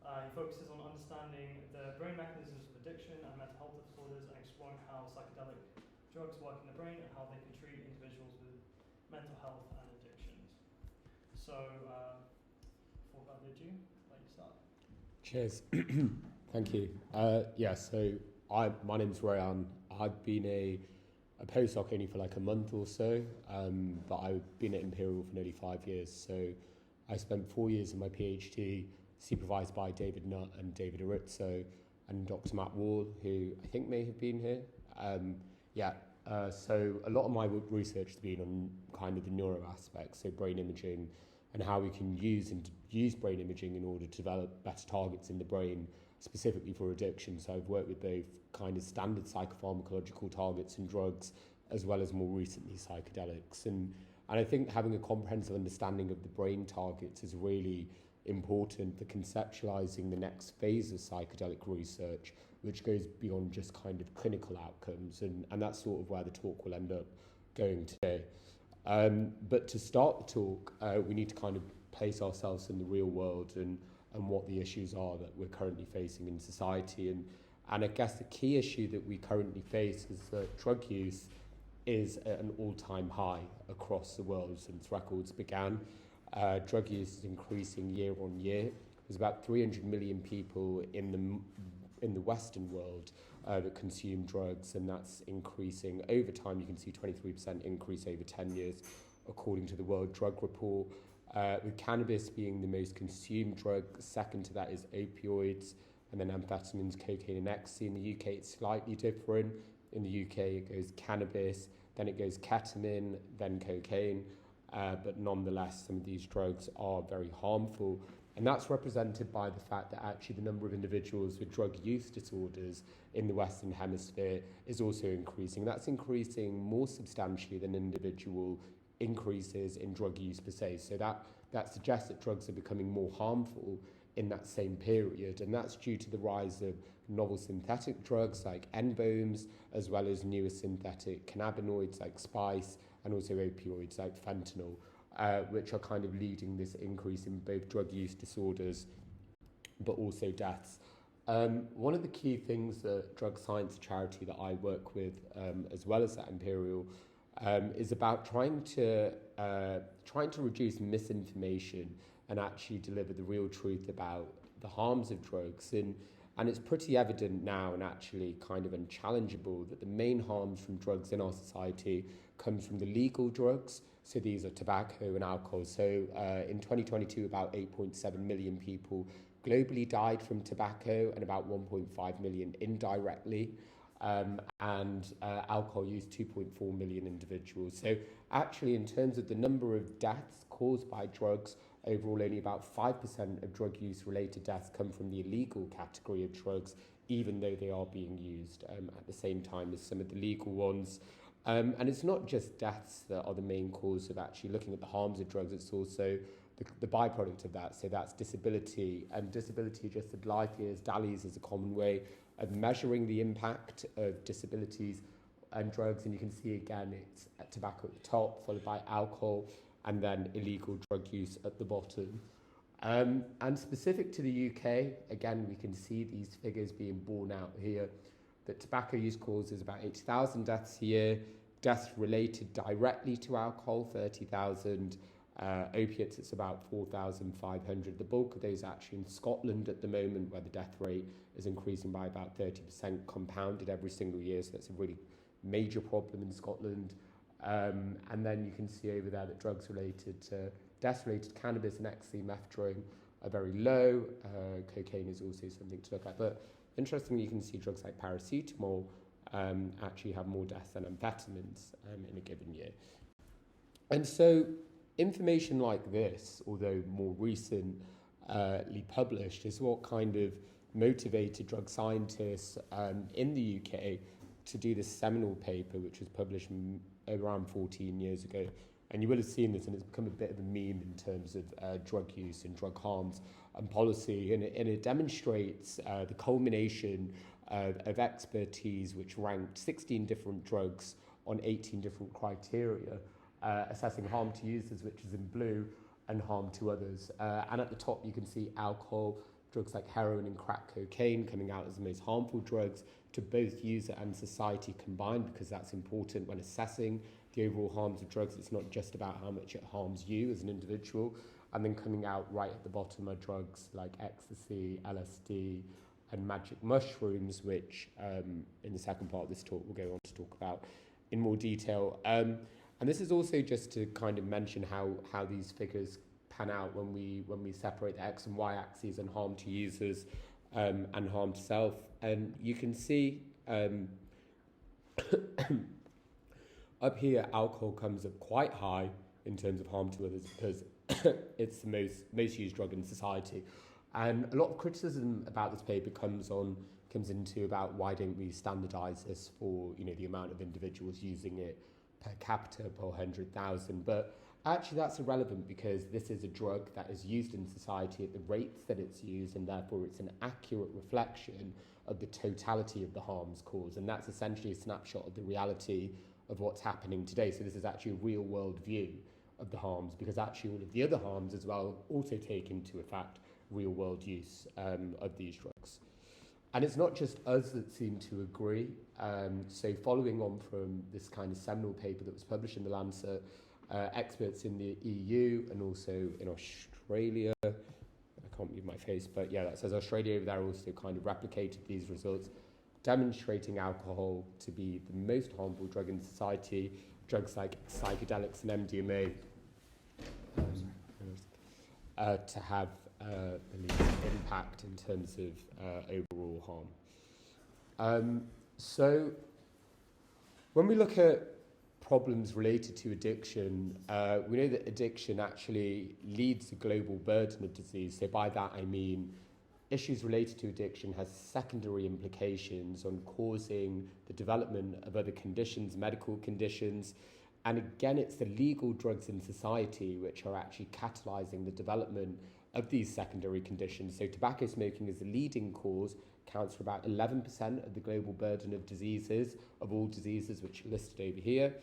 He focuses on understanding the brain mechanisms of addiction and mental health disorders and exploring how psychedelic drugs work in the brain and how they can treat individuals with mental health and addictions. So, before further ado, I'll let you start. Cheers. Thank you. My name's Rayyan. I've been a postdoc only for like a month or so, but I've been at Imperial for nearly 5 years. So I spent 4 years in my PhD supervised by David Nutt and David Nutt and Dr Matt Wall, who I think may have been here. So a lot of my research has been on kind of the neuro aspects, so brain imaging, and how we can use brain imaging in order to develop better targets in the brain, specifically for addiction. So I've worked with both kind of standard psychopharmacological targets and drugs, as well as more recently psychedelics. And I think having a comprehensive understanding of the brain targets is really important for conceptualizing the next phase of psychedelic research, which goes beyond just kind of clinical outcomes. And that's sort of where the talk will end up going today. But to start the talk, we need to kind of place ourselves in the real world and what the issues are that we're currently facing in society. And I guess the key issue that we currently face is that drug use is at an all-time high across the world since records began. Drug use is increasing year on year. There's about 300 million people in the Western world that consume drugs, and that's increasing over time. You can see 23% increase over 10 years, according to the World Drug Report. With cannabis being the most consumed drug, second to that is opioids, and then amphetamines, cocaine and ecstasy. In the UK, it's slightly different. In the UK, it goes cannabis, then it goes ketamine, then cocaine. But nonetheless, some of these drugs are very harmful. And that's represented by the fact that actually the number of individuals with drug use disorders in the Western Hemisphere is also increasing. That's increasing more substantially than individual increases in drug use per se. So that suggests that drugs are becoming more harmful in that same period, and that's due to the rise of novel synthetic drugs like NBOMs, as well as newer synthetic cannabinoids like spice, and also opioids like fentanyl, which are kind of leading this increase in both drug use disorders, but also deaths. One of the key things that Drug Science charity that I work with, as well as at Imperial, is about trying to reduce misinformation and actually deliver the real truth about the harms of drugs. And it's pretty evident now, and actually kind of unchallengeable, that the main harms from drugs in our society comes from the legal drugs. So these are tobacco and alcohol. So in 2022, about 8.7 million people globally died from tobacco, and about 1.5 million indirectly. And alcohol use, 2.4 million individuals. So actually, in terms of the number of deaths caused by drugs, overall only about 5% of drug use related deaths come from the illegal category of drugs, even though they are being used at the same time as some of the legal ones. And it's not just deaths that are the main cause of actually looking at the harms of drugs, it's also the byproduct of that. So that's disability, and disability adjusted life years, DALYs, is a common way of measuring the impact of disabilities and drugs. And you can see again, it's tobacco at the top, followed by alcohol, and then illegal drug use at the bottom. And specific to the UK, again, we can see these figures being borne out here, that tobacco use causes about 80,000 deaths a year, deaths related directly to alcohol, 30,000, opiates, it's about 4,500. The bulk of those actually in Scotland at the moment, where the death rate is increasing by about 30% compounded every single year. So that's a really major problem in Scotland. And then you can see over there that deaths related to cannabis and ecstasy, methadone are very low. Cocaine is also something to look at. But interestingly, you can see drugs like paracetamol actually have more deaths than amphetamines in a given year. And so information like this, although more recently published, is what kind of motivated drug scientists in the UK to do this seminal paper, which was published around 14 years ago. And you will have seen this, and it's become a bit of a meme in terms of drug use and drug harms and policy. And it demonstrates the culmination of expertise, which ranked 16 different drugs on 18 different criteria, assessing harm to users, which is in blue, and harm to others. And at the top, you can see alcohol, drugs like heroin and crack cocaine coming out as the most harmful drugs to both user and society combined, because that's important when assessing the overall harms of drugs. It's not just about how much it harms you as an individual. And then coming out right at the bottom are drugs like ecstasy, LSD, and magic mushrooms, which in the second part of this talk we'll go on to talk about in more detail. And this is also just to kind of mention how these figures pan out when we separate the X and Y axes and harm to users and harm to self. And you can see up here, alcohol comes up quite high in terms of harm to others because it's the most used drug in society. And a lot of criticism about this paper comes into about why don't we standardise this for the amount of individuals using it per capita per 100,000. But actually that's irrelevant because this is a drug that is used in society at the rates that it's used, and therefore it's an accurate reflection of the totality of the harms caused. And that's essentially a snapshot of the reality of what's happening today. So this is actually a real world view of the harms, because actually all of the other harms as well also take into effect real world use of these drugs. And it's not just us that seem to agree. So following on from this kind of seminal paper that was published in The Lancet, experts in the EU and also in Australia, I can't move my face, but yeah, that says Australia over there also kind of replicated these results, demonstrating alcohol to be the most harmful drug in society. Drugs like psychedelics and mdma to have the least impact in terms of overall harm. So when we look at problems related to addiction, we know that addiction actually leads to global burden of disease. So by that I mean issues related to addiction has secondary implications on causing the development of other conditions, medical conditions. And again, it's the legal drugs in society which are actually catalysing the development of these secondary conditions. So tobacco smoking is the leading cause, accounts for about 11% of the global burden of diseases, of all diseases which are listed over here.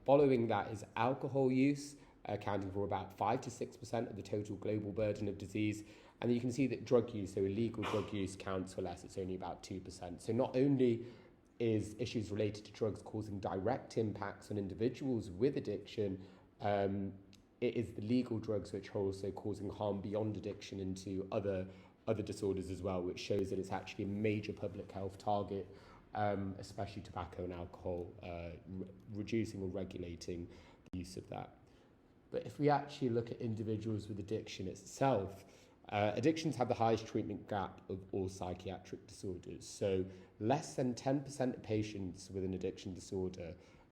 Following that is alcohol use, accounting for about 5 to 6% of the total global burden of disease. And you can see that drug use, so illegal drug use, counts for less. It's only about 2%. So not only is issues related to drugs causing direct impacts on individuals with addiction, it is the legal drugs which are also causing harm beyond addiction into other disorders as well, which shows that it's actually a major public health target, especially tobacco and alcohol, reducing or regulating the use of that. But if we actually look at individuals with addiction itself, addictions have the highest treatment gap of all psychiatric disorders. So less than 10% of patients with an addiction disorder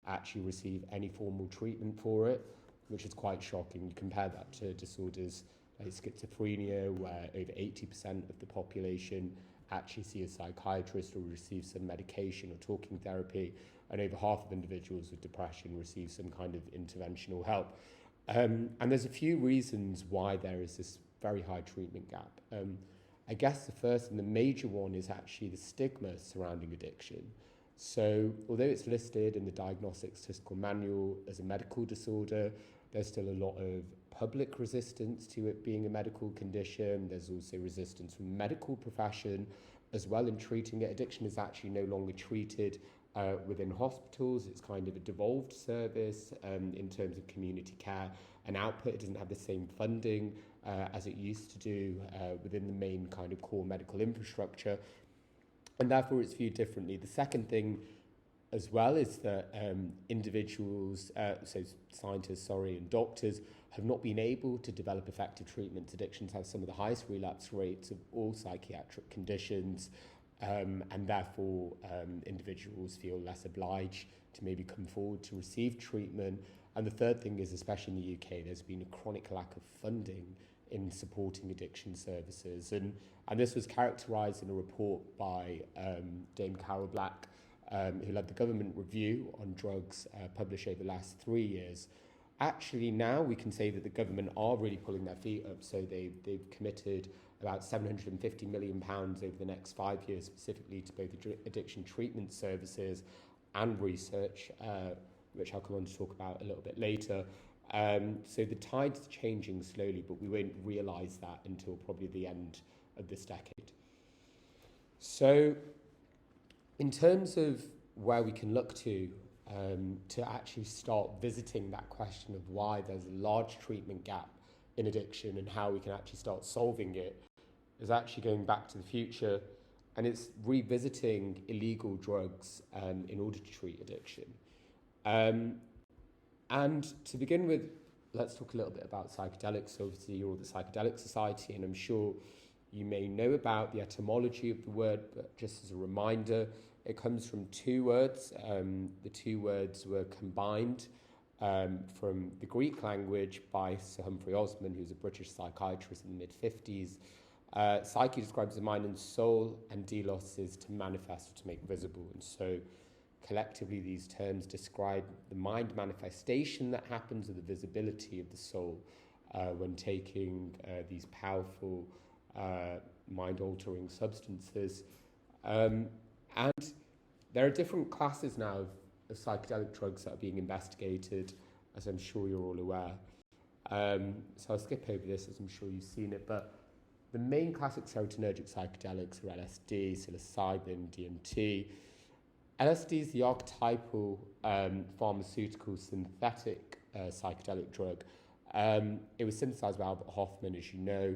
actually receive any formal treatment for it, which is quite shocking. You compare that to disorders like schizophrenia, where over 80% of the population actually see a psychiatrist or receive some medication or talking therapy, and over half of individuals with depression receive some kind of interventional help. And there's a few reasons why there is this very high treatment gap. I guess the first and the major one is actually the stigma surrounding addiction. So although it's listed in the Diagnostic Statistical Manual as a medical disorder, there's still a lot of public resistance to it being a medical condition. There's also resistance from the medical profession as well in treating it. Addiction is actually no longer treated within hospitals. It's kind of a devolved service in terms of community care and output. It doesn't have the same funding as it used to do within the main kind of core medical infrastructure, and therefore it's viewed differently. The second thing as well is that individuals, so scientists, and doctors have not been able to develop effective treatments. Addictions have some of the highest relapse rates of all psychiatric conditions, and therefore individuals feel less obliged to maybe come forward to receive treatment. And the third thing is, especially in the UK, there's been a chronic lack of funding in supporting addiction services. And this was characterised in a report by Dame Carol Black, who led the government review on drugs published over the last 3 years. Actually, now we can say that the government are really pulling their feet up. So they've committed about £750 million over the next 5 years, specifically to both addiction treatment services and research, which I'll come on to talk about a little bit later. So the tide's changing slowly, but we won't realise that until probably the end of this decade. So in terms of where we can look to actually start visiting that question of why there's a large treatment gap in addiction and how we can actually start solving it, is actually going back to the future, and it's revisiting illegal drugs in order to treat addiction. And to begin with, let's talk a little bit about psychedelics. Obviously, you're all the Psychedelic Society, and I'm sure you may know about the etymology of the word, but just as a reminder, it comes from two words. The two words were combined from the Greek language by Sir Humphrey Osmond, who's a British psychiatrist in the mid-50s. Psyche describes the mind and soul, and delos is to manifest or to make visible. And so collectively, these terms describe the mind manifestation that happens, or the visibility of the soul when taking these powerful mind-altering substances. And there are different classes now of psychedelic drugs that are being investigated, as I'm sure you're all aware. So I'll skip over this, as I'm sure you've seen it, but the main classic serotonergic psychedelics are LSD, psilocybin, DMT. LSD is the archetypal pharmaceutical synthetic psychedelic drug. It was synthesized by Albert Hofmann, as you know,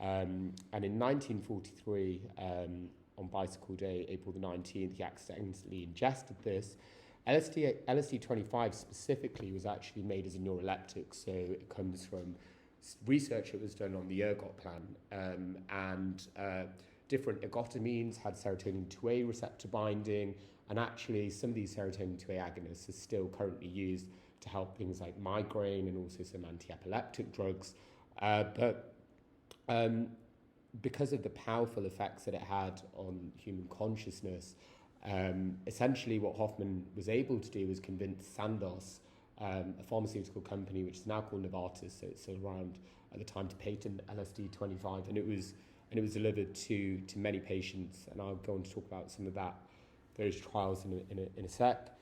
and in 1943, on Bicycle Day, April the 19th, he accidentally ingested this. LSD-25 specifically was actually made as a neuroleptic, so it comes from research that was done on the ergot plant, and different ergotamines had serotonin 2A receptor binding, and actually some of these serotonin 2A agonists are still currently used to help things like migraine and also some anti-epileptic drugs. But because of the powerful effects that it had on human consciousness, essentially what Hofmann was able to do was convince Sandoz, a pharmaceutical company which is now called Novartis, so it's still around at the time, to patent LSD-25, and it was delivered to many patients, and I'll go on to talk about some of those trials in a sec.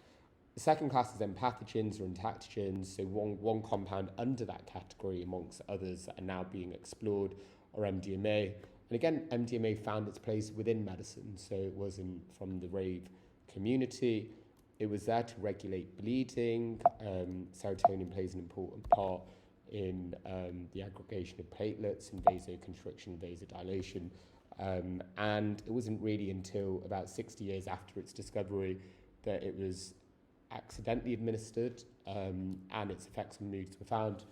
The second class is empathogens or entactogens, so one compound under that category amongst others that are now being explored, or MDMA. And again, MDMA found its place within medicine, so it wasn't from the rave community. It was there to regulate bleeding. Serotonin plays an important part in the aggregation of platelets and vasoconstriction, vasodilation. And it wasn't really until about 60 years after its discovery that it was accidentally administered, and its effects on moods were found.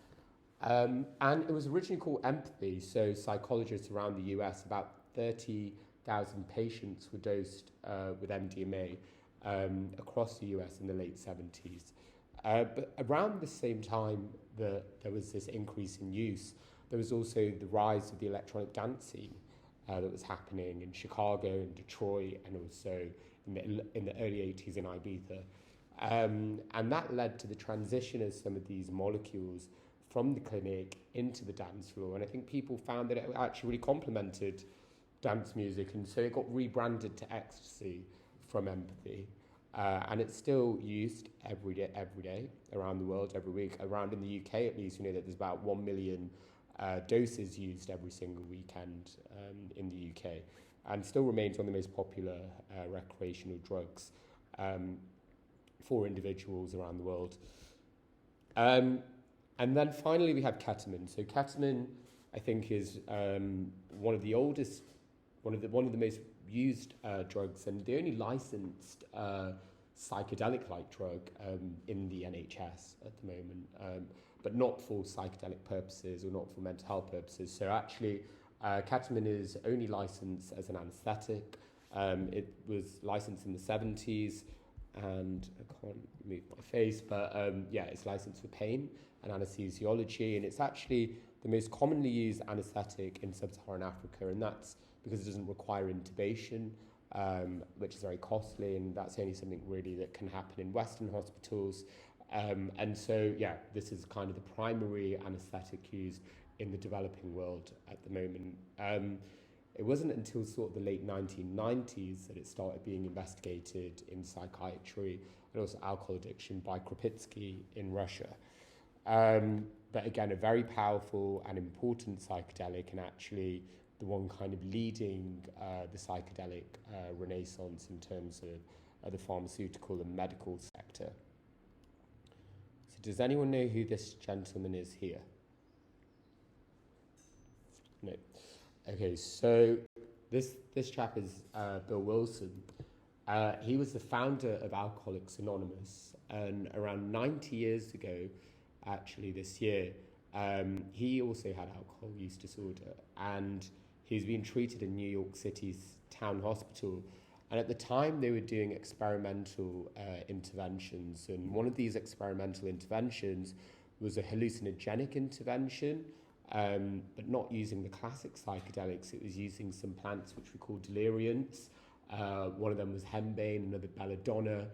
And it was originally called empathy, so psychologists around the US, about 30,000 patients were dosed with MDMA across the US in the late 70s. But around the same time that there was this increase in use, there was also the rise of the electronic dance scene that was happening in Chicago and Detroit, and also in the early 80s in Ibiza. And that led to the transition of some of these molecules from the clinic into the dance floor. And I think people found that it actually really complemented dance music, and so it got rebranded to ecstasy from empathy. And it's still used every day around the world, every week. Around in the UK, at least, you know that there's about 1 million doses used every single weekend in the UK, and still remains one of the most popular recreational drugs for individuals around the world. And then finally we have ketamine. So ketamine, I think, is one of the oldest, one of the most used drugs, and the only licensed psychedelic-like drug in the NHS at the moment, but not for psychedelic purposes or not for mental health purposes. So actually, ketamine is only licensed as an anaesthetic. It was licensed in the 70s, and I can't move my face, but it's licensed for pain and anesthesiology, and it's actually the most commonly used anaesthetic in sub-Saharan Africa, and that's because it doesn't require intubation, which is very costly, and that's only something really that can happen in Western hospitals. And so, this is kind of the primary anaesthetic used in the developing world at the moment. It wasn't until sort of the late 1990s that it started being investigated in psychiatry and also alcohol addiction by Krupitsky in Russia. But again, a very powerful and important psychedelic, and actually the one kind of leading the psychedelic renaissance in terms of the pharmaceutical and medical sector. So does anyone know who this gentleman is here? No. Okay, so this chap is Bill Wilson. He was the founder of Alcoholics Anonymous, and around 90 years ago, actually this year, he also had alcohol use disorder, and he's been treated in New York City's town hospital. And at the time, they were doing experimental interventions, and one of these experimental interventions was a hallucinogenic intervention, but not using the classic psychedelics. It was using some plants which we call deliriants. One of them was henbane, another belladonna,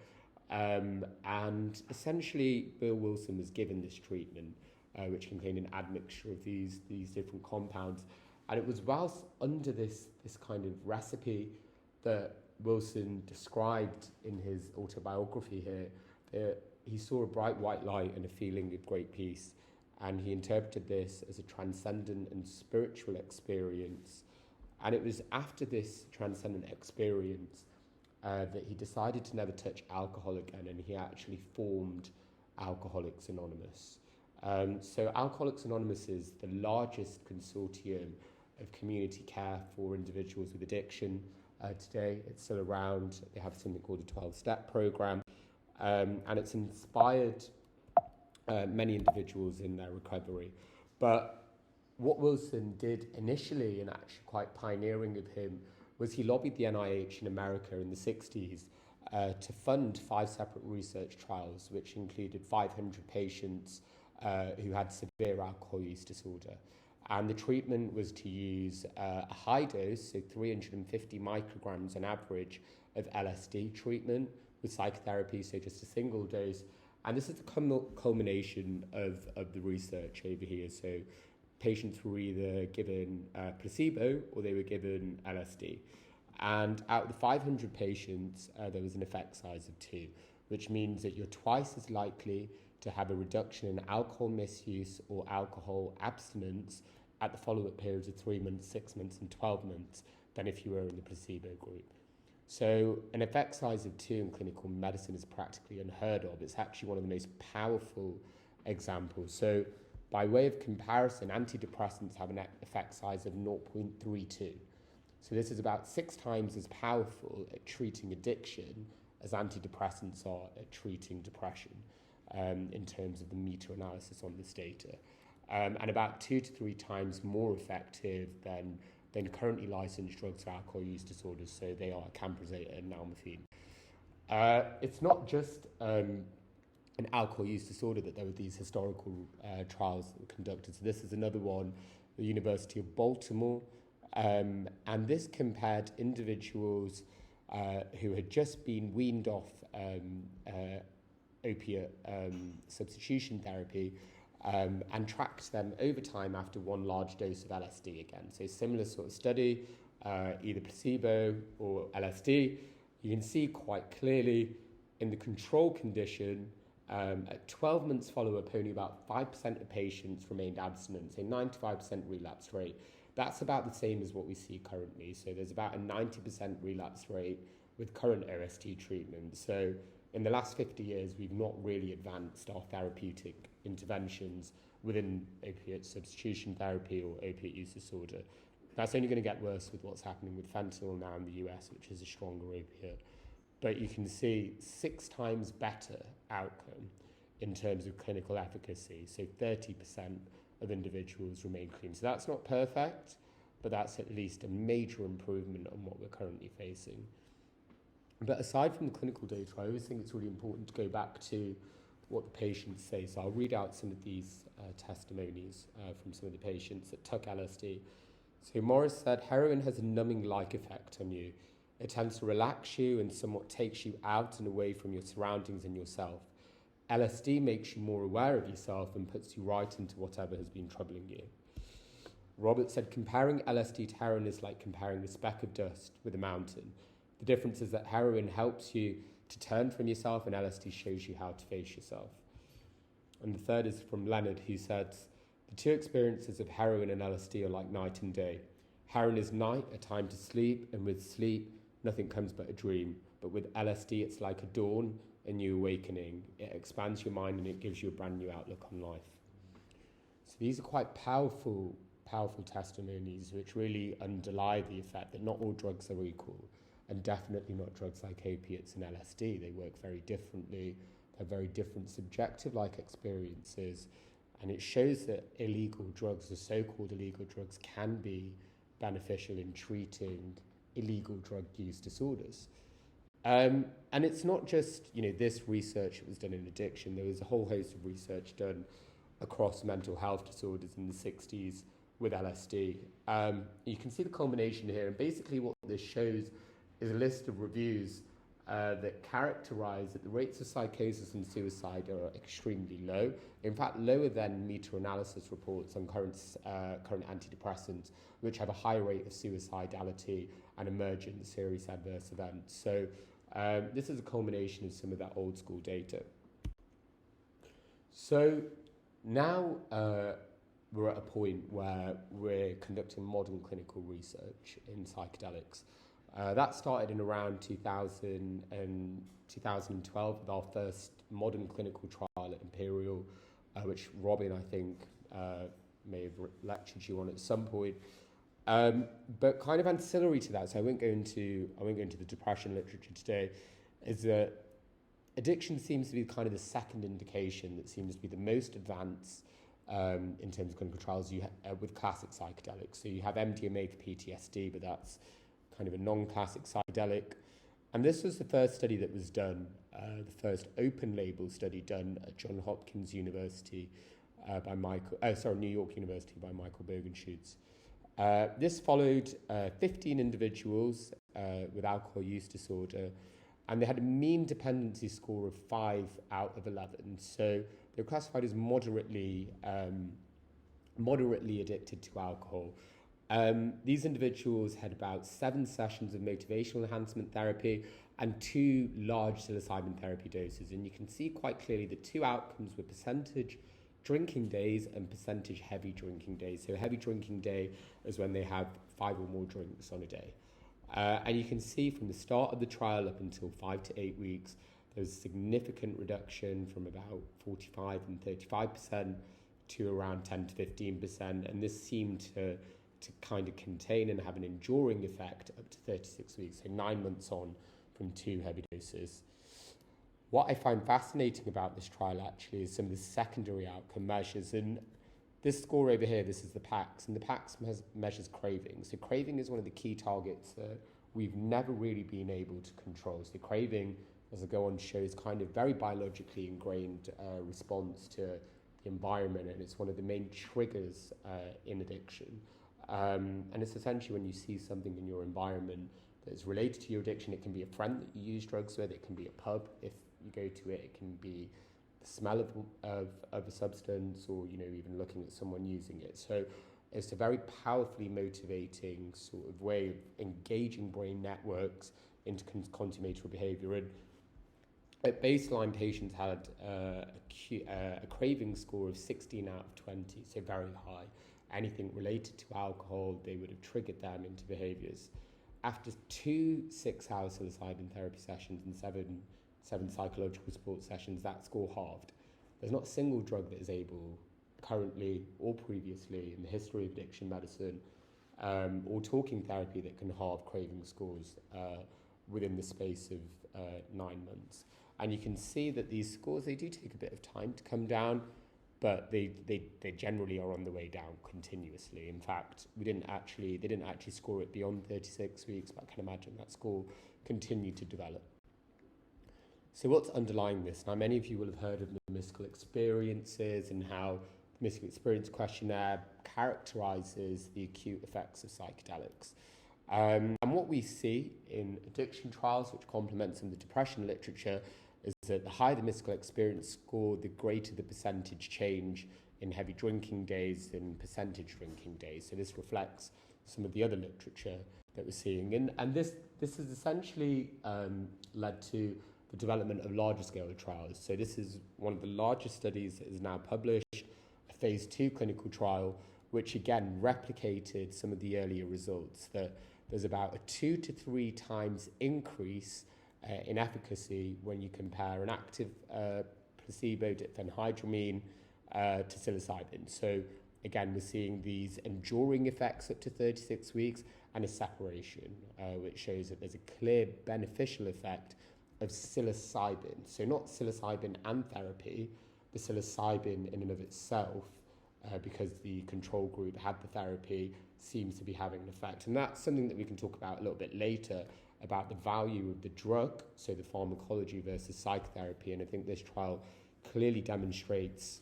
and essentially Bill Wilson was given this treatment, which contained an admixture of these different compounds. And it was whilst under this kind of recipe that Wilson described in his autobiography here, that he saw a bright white light and a feeling of great peace. And he interpreted this as a transcendent and spiritual experience. And it was after this transcendent experience that he decided to never touch alcohol again, and he actually formed Alcoholics Anonymous. So Alcoholics Anonymous is the largest consortium of community care for individuals with addiction today. It's still around. They have something called a 12-step program, and it's inspired many individuals in their recovery. But what Wilson did initially, and actually quite pioneering of him, was he lobbied the NIH in America in the 60s to fund 5 separate research trials, which included 500 patients who had severe alcohol use disorder. And the treatment was to use a high dose, so 350 micrograms on average, of LSD treatment with psychotherapy, so just a single dose. And this is the culmination of the research over here. So patients were either given placebo or they were given LSD. And out of the 500 patients, there was an effect size of 2, which means that you're twice as likely to have a reduction in alcohol misuse or alcohol abstinence at the follow-up periods of 3 months, 6 months, and 12 months than if you were in the placebo group. So an effect size of 2 in clinical medicine is practically unheard of. It's actually one of the most powerful examples. So by way of comparison, antidepressants have an effect size of 0.32. So this is about 6 times as powerful at treating addiction as antidepressants are at treating depression in terms of the meta-analysis on this data. And about 2 to 3 times more effective than currently licensed drugs for alcohol use disorders, so they are Camprosate and Nalmefene. It's not just an alcohol use disorder that there were these historical trials that were conducted. So this is another one, the University of Baltimore, and this compared individuals who had just been weaned off opiate substitution therapy and tracked them over time after 1 large dose of LSD again. So similar sort of study, either placebo or LSD. You can see quite clearly in the control condition, at 12 months follow-up, only about 5% of patients remained abstinent, so 95% relapse rate. That's about the same as what we see currently. So there's about a 90% relapse rate with current OST treatment. So in the last 50 years, we've not really advanced our therapeutic interventions within opiate substitution therapy or opiate use disorder. That's only going to get worse with what's happening with fentanyl now in the US, which is a stronger opiate. But you can see 6 times better outcome in terms of clinical efficacy. So 30% of individuals remain clean. So that's not perfect, but that's at least a major improvement on what we're currently facing. But aside from the clinical data, I always think it's really important to go back to what the patients say. So I'll read out some of these testimonies from some of the patients that took LSD. So Morris said, heroin has a numbing-like effect on you. It tends to relax you and somewhat takes you out and away from your surroundings and yourself. LSD makes you more aware of yourself and puts you right into whatever has been troubling you. Robert said, comparing LSD to heroin is like comparing a speck of dust with a mountain. The difference is that heroin helps you to turn from yourself and LSD shows you how to face yourself. And the third is from Leonard, who says, the two experiences of heroin and LSD are like night and day. Heroin is night, a time to sleep, and with sleep, nothing comes but a dream. But with LSD, it's like a dawn, a new awakening. It expands your mind and it gives you a brand new outlook on life. So these are quite powerful testimonies which really underlie the effect that not all drugs are equal, and definitely not drugs like opiates and LSD. They work very differently. They're very different subjective-like experiences, and it shows that illegal drugs, the so-called illegal drugs, can be beneficial in treating illegal drug use disorders. And it's not just, this research that was done in addiction. There was a whole host of research done across mental health disorders in the 60s with LSD. You can see the culmination here, and basically what this shows is a list of reviews that characterize that the rates of psychosis and suicide are extremely low. In fact, lower than meta-analysis reports on current antidepressants, which have a high rate of suicidality and emergent serious adverse events. So this is a culmination of some of that old school data. So now we're at a point where we're conducting modern clinical research in psychedelics. That started in around 2012 with our first modern clinical trial at Imperial, which Robin, I think, may have lectured you on at some point. But kind of ancillary to that, so I won't go into the depression literature today, is that addiction seems to be kind of the second indication that seems to be the most advanced in terms of clinical trials with classic psychedelics. So you have mdma for PTSD, but that's kind of a non-classic psychedelic. And this was the first study that was done, the first open-label study done at Johns Hopkins University New York University by Michael Bogenschutz. This followed 15 individuals with alcohol use disorder, and they had a mean dependency score of 5 out of 11. So they were classified as moderately addicted to alcohol. These individuals had about 7 sessions of motivational enhancement therapy and 2 large psilocybin therapy doses. And you can see quite clearly the 2 outcomes were percentage drinking days and percentage heavy drinking days. So a heavy drinking day is when they have 5 or more drinks on a day. And you can see from the start of the trial up until 5 to 8 weeks, there was a significant reduction from about 45 and 35% to around 10 to 15%. And this seemed to kind of contain and have an enduring effect up to 36 weeks, so 9 months on from 2 heavy doses. What I find fascinating about this trial actually is some of the secondary outcome measures. And this score over here, this is the PAX, and the PAX measures craving. So craving is one of the key targets that we've never really been able to control. So craving, as I go on, shows kind of very biologically ingrained response to the environment, and it's one of the main triggers in addiction. And it's essentially when you see something in your environment that is related to your addiction. It can be a friend that you use drugs with, it can be a pub if you go to it, it can be the smell of a substance, or even looking at someone using it. So it's a very powerfully motivating sort of way of engaging brain networks into consummatory behavior. And at baseline, patients had a craving score of 16 out of 20, so very high. Anything related to alcohol, they would have triggered them into behaviours. After 2 6-hour psilocybin therapy sessions and 7 psychological support sessions, that score halved. There's not a single drug that is able, currently or previously in the history of addiction medicine, or talking therapy, that can halve craving scores within the space of 9 months. And you can see that these scores, they do take a bit of time to come down, but they generally are on the way down continuously. In fact, they didn't actually score it beyond 36 weeks, but I can imagine that score continued to develop. So what's underlying this? Now, many of you will have heard of the mystical experiences and how the mystical experience questionnaire characterizes the acute effects of psychedelics. And what we see in addiction trials, which complements in the depression literature, is that the higher the mystical experience score, the greater the percentage change in heavy drinking days and percentage drinking days. So this reflects some of the other literature that we're seeing. And this has essentially led to the development of larger scale trials. So this is one of the largest studies that is now published, a phase 2 clinical trial, which again replicated some of the earlier results, that there's about a 2 to 3 times increase in efficacy when you compare an active placebo diphenhydramine to psilocybin. So again, we're seeing these enduring effects up to 36 weeks and a separation, which shows that there's a clear beneficial effect of psilocybin. So not psilocybin and therapy, but psilocybin in and of itself, because the control group had the therapy, seems to be having an effect. And that's something that we can talk about a little bit later, about the value of the drug, so the pharmacology versus psychotherapy. And I think this trial clearly demonstrates,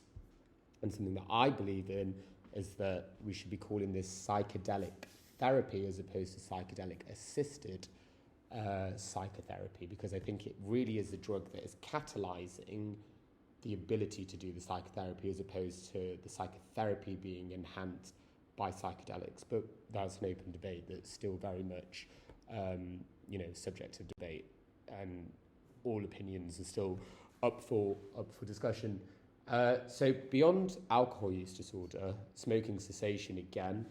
and something that I believe in, is that we should be calling this psychedelic therapy as opposed to psychedelic assisted psychotherapy, because I think it really is a drug that is catalyzing the ability to do the psychotherapy as opposed to the psychotherapy being enhanced by psychedelics. But that's an open debate that's still very much subject of debate, and all opinions are still up for discussion. So beyond alcohol use disorder, smoking cessation again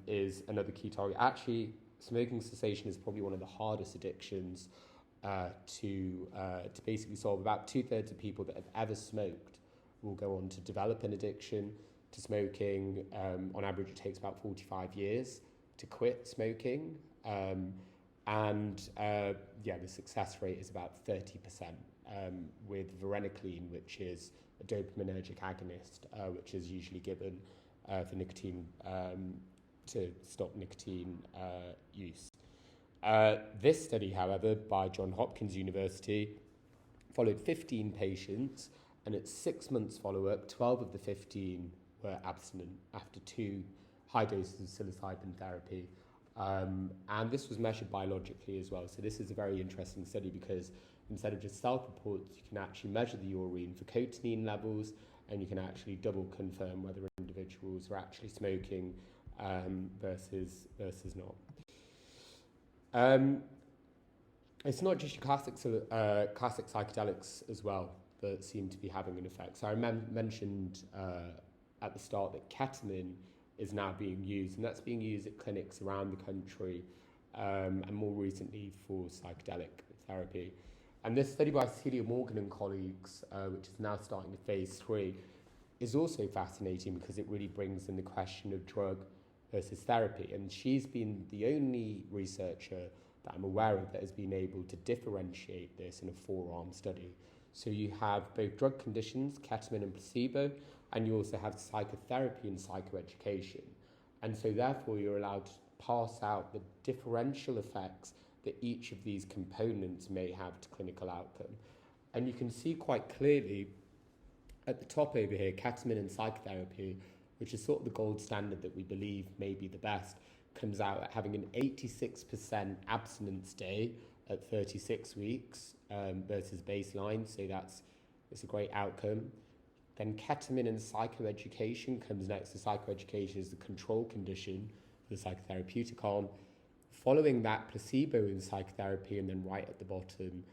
is another key target. Actually, smoking cessation is probably one of the hardest addictions to basically solve. About 2/3 of people that have ever smoked will go on to develop an addiction to smoking. On average, it takes about 45 years to quit smoking. The success rate is about 30%, with varenicline, which is a dopaminergic agonist, which is usually given for nicotine, to stop nicotine use. This study, however, by Johns Hopkins University, followed 15 patients, and at 6 months follow-up, 12 of the 15 were abstinent after 2 high doses of psilocybin therapy. And this was measured biologically as well. So this is a very interesting study, because instead of just self-reports, you can actually measure the urine for cotinine levels, and you can actually double confirm whether individuals are actually smoking versus not. It's not just your classic psychedelics as well that seem to be having an effect. So I mentioned at the start that ketamine is now being used, and that's being used at clinics around the country, and more recently for psychedelic therapy. And this study by Celia Morgan and colleagues, which is now starting to phase 3, is also fascinating, because it really brings in the question of drug versus therapy. And she's been the only researcher that I'm aware of that has been able to differentiate this in a 4-arm study. So you have both drug conditions, ketamine and placebo, and you also have psychotherapy and psychoeducation. And so therefore you're allowed to parse out the differential effects that each of these components may have to clinical outcome. And you can see quite clearly at the top over here, ketamine and psychotherapy, which is sort of the gold standard that we believe may be the best, comes out at having an 86% abstinence day at 36 weeks versus baseline. So it's a great outcome. Then ketamine and psychoeducation comes next. So psychoeducation is the control condition for the psychotherapeutic arm. Following that, placebo in psychotherapy, and then right at the bottom,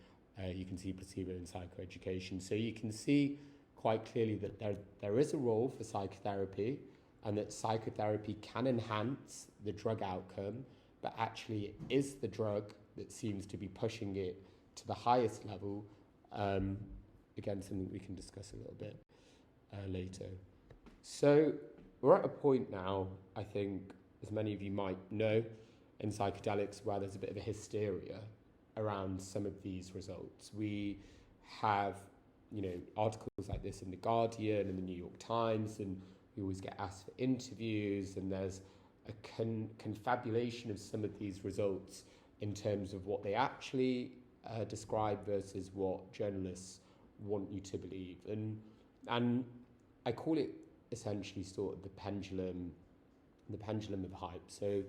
you can see placebo in psychoeducation. So you can see quite clearly that there is a role for psychotherapy, and that psychotherapy can enhance the drug outcome, but actually it is the drug that seems to be pushing it to the highest level. Again, something we can discuss a little bit later. So we're at a point now, I think, as many of you might know, in psychedelics where there's a bit of a hysteria around some of these results. We have, articles like this in The Guardian and the New York Times, and we always get asked for interviews, and there's a confabulation of some of these results in terms of what they actually describe versus what journalists want you to believe. And I call it essentially sort of the pendulum of hype. So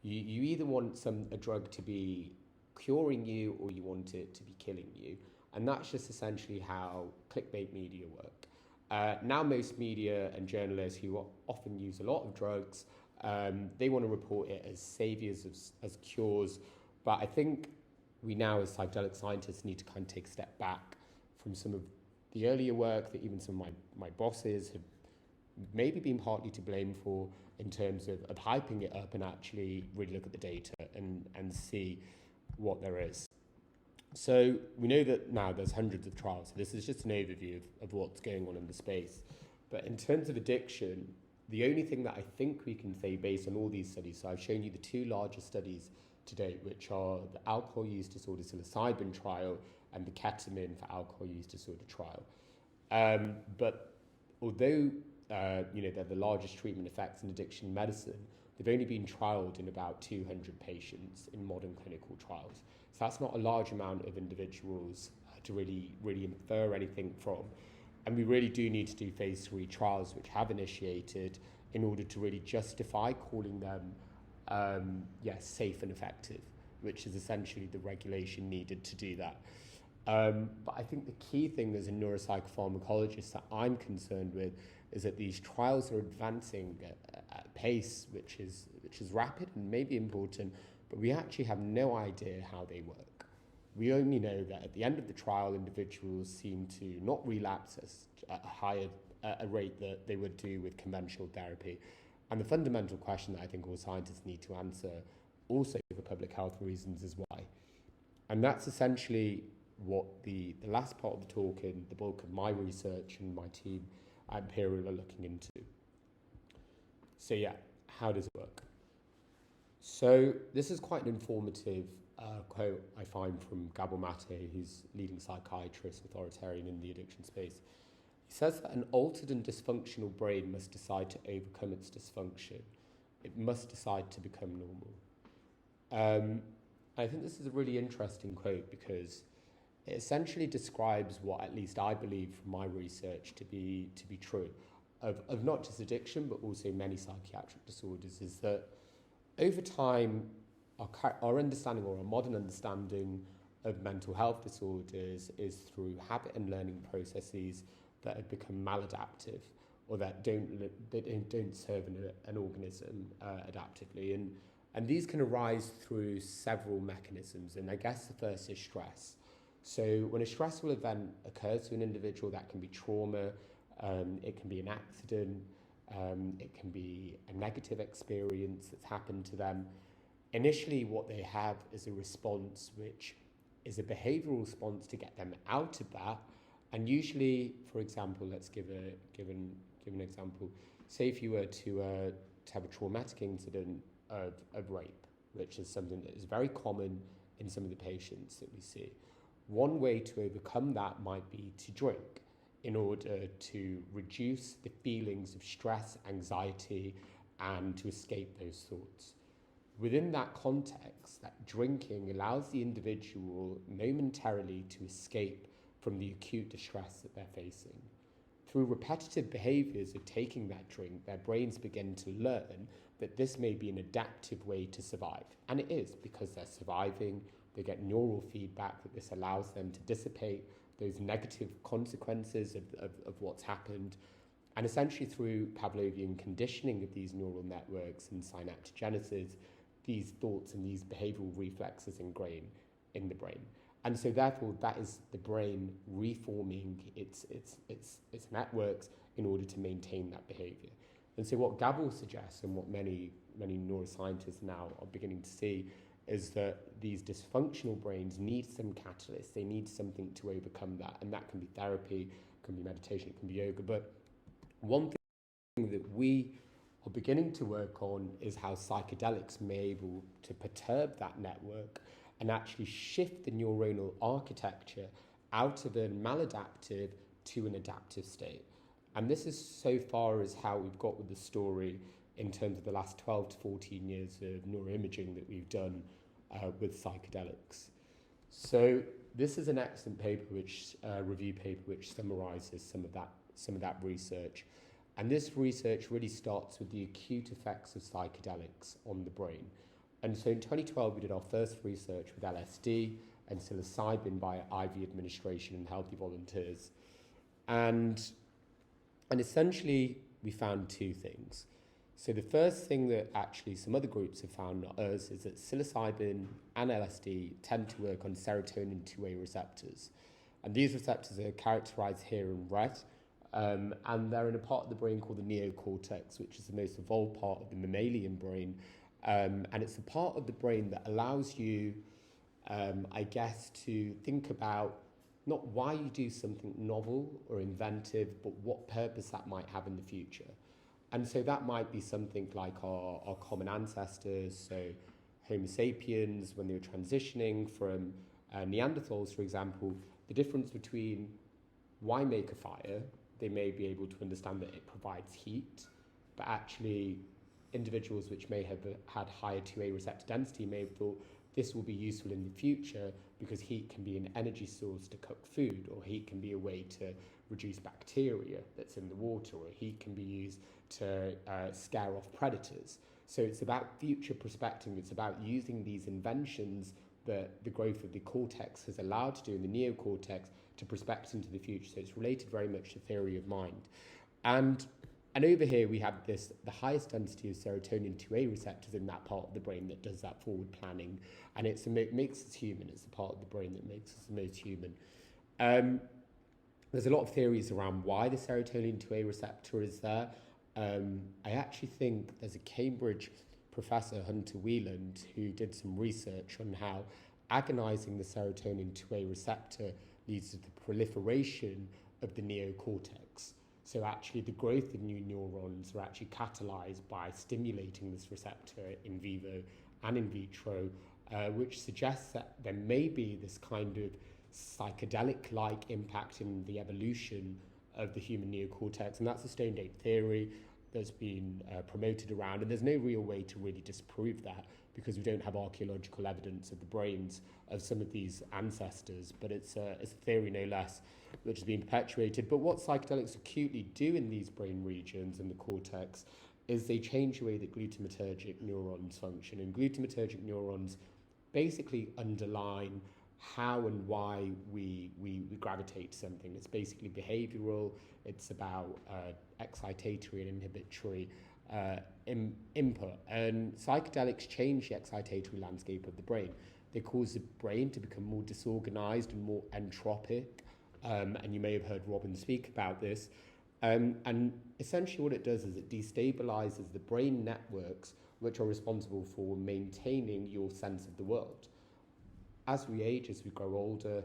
you either want a drug to be curing you, or you want it to be killing you. And that's just essentially how clickbait media work. Now most media and journalists who often use a lot of drugs, they want to report it as saviors, as cures. But I think we now as psychedelic scientists need to kind of take a step back from some of the earlier work that even some of my bosses have maybe been partly to blame for, in terms of hyping it up, and actually really look at the data and see what there is. So we know that now there's hundreds of trials. So this is just an overview of what's going on in the space. But in terms of addiction, the only thing that I think we can say based on all these studies, so I've shown you the two largest studies to date, which are the alcohol use disorder psilocybin trial and the ketamine for alcohol use disorder trial. But although they're the largest treatment effects in addiction medicine, they've only been trialled in about 200 patients in modern clinical trials. So that's not a large amount of individuals to really infer anything from. And we really do need to do phase 3 trials, which have initiated, in order to really justify calling them safe and effective, which is essentially the regulation needed to do that. But I think the key thing as a neuropsychopharmacologist that I'm concerned with is that these trials are advancing at a pace which is rapid and maybe important, but we actually have no idea how they work. We only know that at the end of the trial, individuals seem to not relapse at a rate that they would do with conventional therapy. And the fundamental question that I think all scientists need to answer, also for public health reasons, is why. And that's essentially what the last part of the talk and the bulk of my research and my team at Imperial are looking into. So yeah, how does it work? So this is quite an informative quote I find from Gabor Mate, who's leading psychiatrist, authoritarian in the addiction space. He says that an altered and dysfunctional brain must decide to overcome its dysfunction. It must decide to become normal. I think this is a really interesting quote because it essentially describes what at least I believe from my research to be true of not just addiction but also many psychiatric disorders, is that over time our understanding, or our modern understanding of mental health disorders, is through habit and learning processes that have become maladaptive, or that don't serve an organism adaptively, and these can arise through several mechanisms. And I guess the first is stress. So when a stressful event occurs to an individual, that can be trauma, it can be an accident, it can be a negative experience that's happened to them. Initially, what they have is a response which is a behavioural response to get them out of that. And usually, for example, let's give an example. Say if you were to have a traumatic incident of rape, which is something that is very common in some of the patients that we see. One way to overcome that might be to drink in order to reduce the feelings of stress, anxiety, and to escape those thoughts. Within that context, that drinking allows the individual momentarily to escape from the acute distress that they're facing. Through repetitive behaviours of taking that drink, their brains begin to learn that this may be an adaptive way to survive. And it is, because they're surviving, they get neural feedback that this allows them to dissipate those negative consequences of what's happened. And essentially through Pavlovian conditioning of these neural networks and synaptogenesis, these thoughts and these behavioural reflexes ingrain in the brain. And so therefore that is the brain reforming its networks in order to maintain that behaviour. And so what Gabor suggests, and what many neuroscientists now are beginning to see, is that these dysfunctional brains need some catalyst. They need something to overcome that. And that can be therapy, it can be meditation, it can be yoga. But one thing that we are beginning to work on is how psychedelics may be able to perturb that network and actually shift the neuronal architecture out of a maladaptive to an adaptive state. And this is so far as how we've got with the story in terms of the last 12 to 14 years of neuroimaging that we've done with psychedelics. So this is an excellent paper, review paper, which summarises some of that research. And this research really starts with the acute effects of psychedelics on the brain. And so in 2012, we did our first research with LSD and psilocybin by IV administration in healthy volunteers. And essentially, we found two things. So the first thing that actually some other groups have found, not us, is that psilocybin and LSD tend to work on serotonin 2A receptors. And these receptors are characterized here in red, and they're in a part of the brain called the neocortex, which is the most evolved part of the mammalian brain. And it's the part of the brain that allows you, I guess, to think about not why you do something novel or inventive, but what purpose that might have in the future. And so that might be something like our common ancestors, so Homo sapiens, when they were transitioning from Neanderthals, for example, the difference between why make a fire, they may be able to understand that it provides heat, but actually individuals which may have had higher 2A receptor density may have thought this will be useful in the future because heat can be an energy source to cook food, or heat can be a way to reduce bacteria that's in the water, or heat can be used to scare off predators. So it's about future prospecting. It's about using these inventions that the growth of the cortex has allowed to do in the neocortex to prospect into the future. So it's related very much to theory of mind. And over here we have the highest density of serotonin 2A receptors in that part of the brain that does that forward planning. And it makes us human. It's the part of the brain that makes us the most human. There's a lot of theories around why the serotonin 2A receptor is there. I actually think there's a Cambridge professor, Hunter Wieland, who did some research on how agonizing the serotonin 2A receptor leads to the proliferation of the neocortex. So actually the growth of new neurons are actually catalyzed by stimulating this receptor in vivo and in vitro, which suggests that there may be this kind of psychedelic-like impact in the evolution of the human neocortex. And that's a stone date theory that's been promoted around, and there's no real way to really disprove that because we don't have archaeological evidence of the brains of some of these ancestors, but it's a theory no less which has been perpetuated. But what psychedelics acutely do in these brain regions in the cortex is they change the way that glutamatergic neurons function, and glutamatergic neurons basically underline how and why we gravitate to something. It's basically behavioral. It's about excitatory and inhibitory input. And psychedelics change the excitatory landscape of the brain. They cause the brain to become more disorganized and more entropic. And you may have heard Robin speak about this. And essentially what it does is it destabilizes the brain networks which are responsible for maintaining your sense of the world. As we age, as we grow older,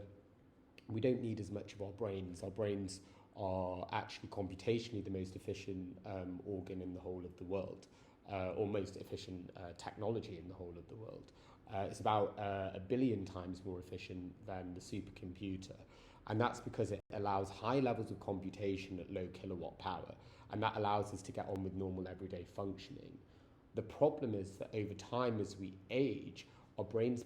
we don't need as much of our brains. Our brains are actually computationally the most efficient organ in the whole of the world, or most efficient technology in the whole of the world. It's about 1 billion times more efficient than the supercomputer. And that's because it allows high levels of computation at low kilowatt power. And that allows us to get on with normal everyday functioning. The problem is that over time, as we age, our brains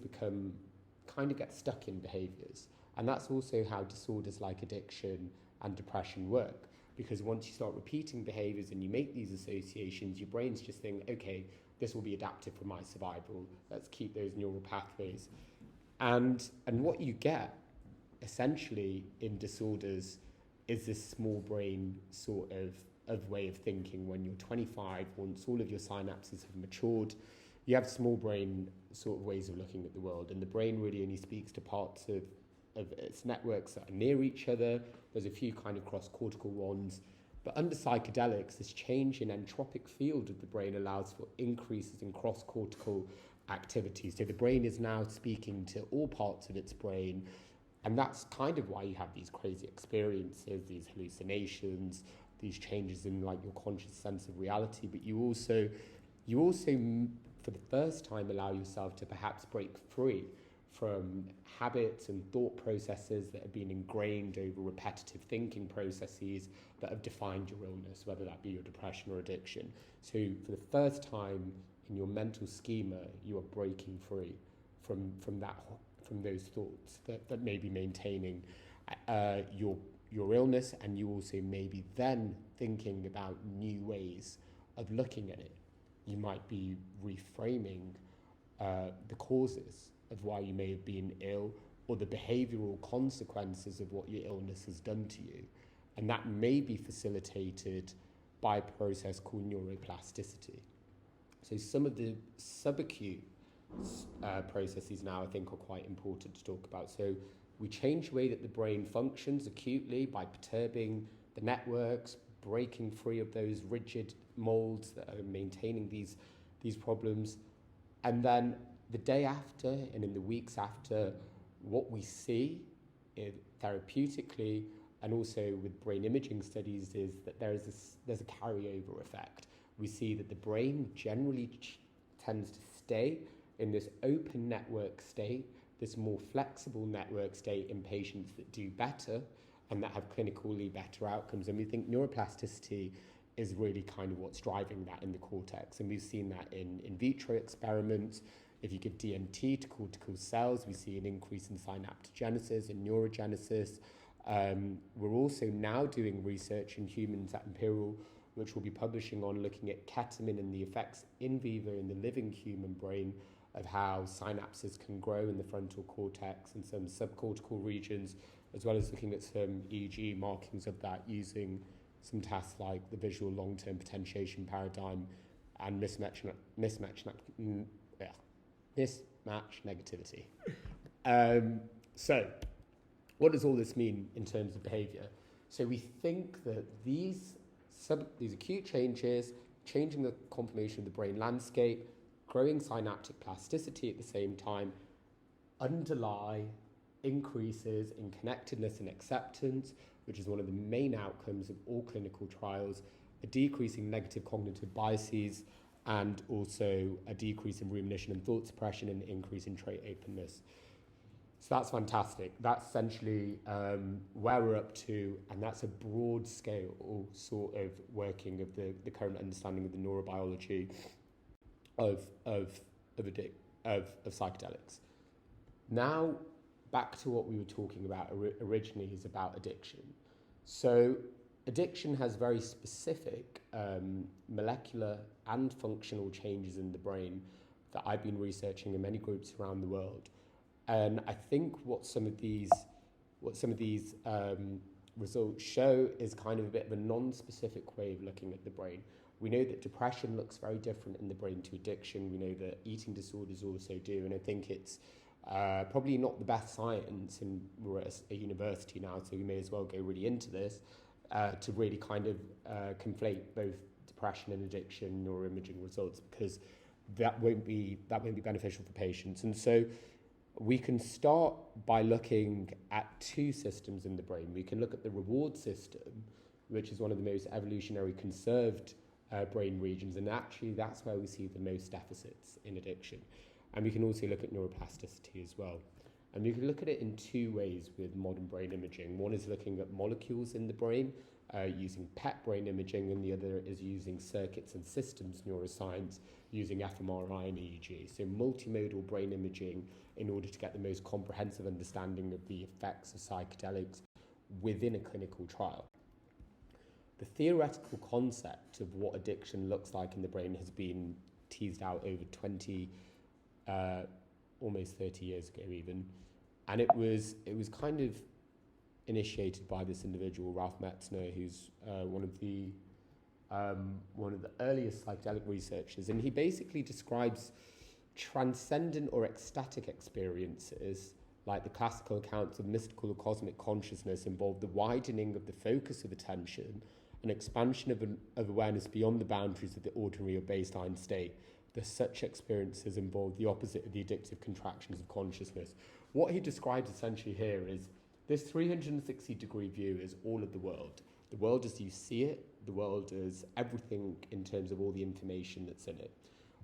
kind of get stuck in behaviors. And that's also how disorders like addiction and depression work. Because once you start repeating behaviors and you make these associations, your brains just think, okay, this will be adaptive for my survival. Let's keep those neural pathways. And what you get essentially in disorders is this small brain sort of way of thinking. When you're 25, once all of your synapses have matured, you have small brain sort of ways of looking at the world, and the brain really only speaks to parts of its networks that are near each other. There's a few kind of cross-cortical ones, but under psychedelics, this change in entropic field of the brain allows for increases in cross-cortical activities. So the brain is now speaking to all parts of its brain, and that's kind of why you have these crazy experiences, these hallucinations, these changes in like your conscious sense of reality. But you also for the first time allow yourself to perhaps break free from habits and thought processes that have been ingrained over repetitive thinking processes that have defined your illness, whether that be your depression or addiction. So for the first time in your mental schema, you are breaking free from those thoughts that may be maintaining your illness, and you also may be then thinking about new ways of looking at it. You might be reframing the causes of why you may have been ill, or the behavioural consequences of what your illness has done to you. And that may be facilitated by a process called neuroplasticity. So some of the subacute processes now I think are quite important to talk about. So we change the way that the brain functions acutely by perturbing the networks, breaking free of those rigid molds that are maintaining these problems. And then the day after and in the weeks after, what we see therapeutically and also with brain imaging studies is that there's a carryover effect. We see that the brain generally tends to stay in this open network state, this more flexible network state in patients that do better and that have clinically better outcomes. And we think neuroplasticity is really kind of what's driving that in the cortex. And we've seen that in vitro experiments. If you give DMT to cortical cells, we see an increase in synaptogenesis and neurogenesis. We're also now doing research in humans at Imperial, which we'll be publishing on, looking at ketamine and the effects in vivo in the living human brain of how synapses can grow in the frontal cortex and some subcortical regions, as well as looking at some EEG markings of that using some tests like the visual long-term potentiation paradigm and mismatch negativity. So what does all this mean in terms of behavior? So we think that these acute changes, changing the conformation of the brain landscape, growing synaptic plasticity at the same time, underlie increases in connectedness and acceptance, which is one of the main outcomes of all clinical trials, a decrease in negative cognitive biases, and also a decrease in rumination and thought suppression and an increase in trait openness. So that's fantastic. That's essentially where we're up to, and that's a broad scale sort of working of the current understanding of the neurobiology of psychedelics. Now, back to what we were talking about originally is about addiction. So addiction has very specific molecular and functional changes in the brain that I've been researching in many groups around the world. And I think what some of these results show is kind of a bit of a non-specific way of looking at the brain. We know that depression looks very different in the brain to addiction. We know that eating disorders also do. And I think it's probably not the best science, and we're at a university now, so we may as well go really into this, to really kind of conflate both depression and addiction neuroimaging results, because that won't be beneficial for patients. And so we can start by looking at two systems in the brain. We can look at the reward system, which is one of the most evolutionary conserved brain regions, and actually that's where we see the most deficits in addiction. And we can also look at neuroplasticity as well. And we can look at it in two ways with modern brain imaging. One is looking at molecules in the brain using PET brain imaging, and the other is using circuits and systems neuroscience using fMRI and EEG. So multimodal brain imaging in order to get the most comprehensive understanding of the effects of psychedelics within a clinical trial. The theoretical concept of what addiction looks like in the brain has been teased out over 20, almost 30 years ago even. And it was kind of initiated by this individual, Ralph Metzner, who's one of the earliest psychedelic researchers. And he basically describes transcendent or ecstatic experiences, like the classical accounts of mystical or cosmic consciousness, involve the widening of the focus of attention and expansion of awareness beyond the boundaries of the ordinary or baseline state. Such experiences involve the opposite of the addictive contractions of consciousness. What he describes essentially here is this 360-degree view is all of the world. The world as you see it, the world as everything in terms of all the information that's in it.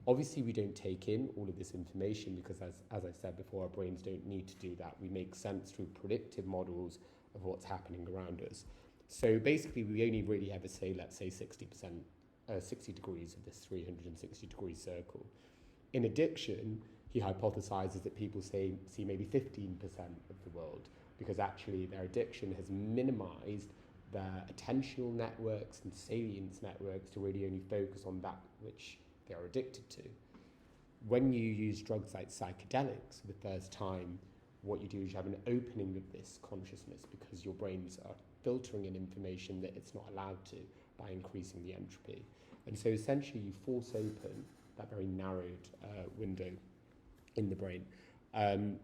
Obviously, we don't take in all of this information because, as I said before, our brains don't need to do that. We make sense through predictive models of what's happening around us. So basically, we only really ever say, let's say 60 degrees of this 360-degree circle. In addiction, he hypothesizes that people see maybe 15% of the world because actually their addiction has minimized their attentional networks and salience networks to really only focus on that which they are addicted to. When you use drugs like psychedelics for the first time, what you do is you have an opening of this consciousness because your brains are filtering in information that it's not allowed to by increasing the entropy. And so essentially you force open that very narrowed window in the brain. And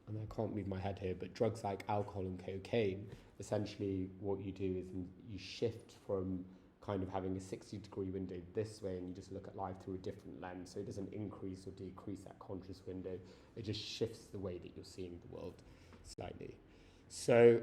I can't move my head here, but drugs like alcohol and cocaine, essentially what you do is you shift from kind of having a 60-degree window this way, and you just look at life through a different lens. So it doesn't increase or decrease that conscious window. It just shifts the way that you're seeing the world slightly. So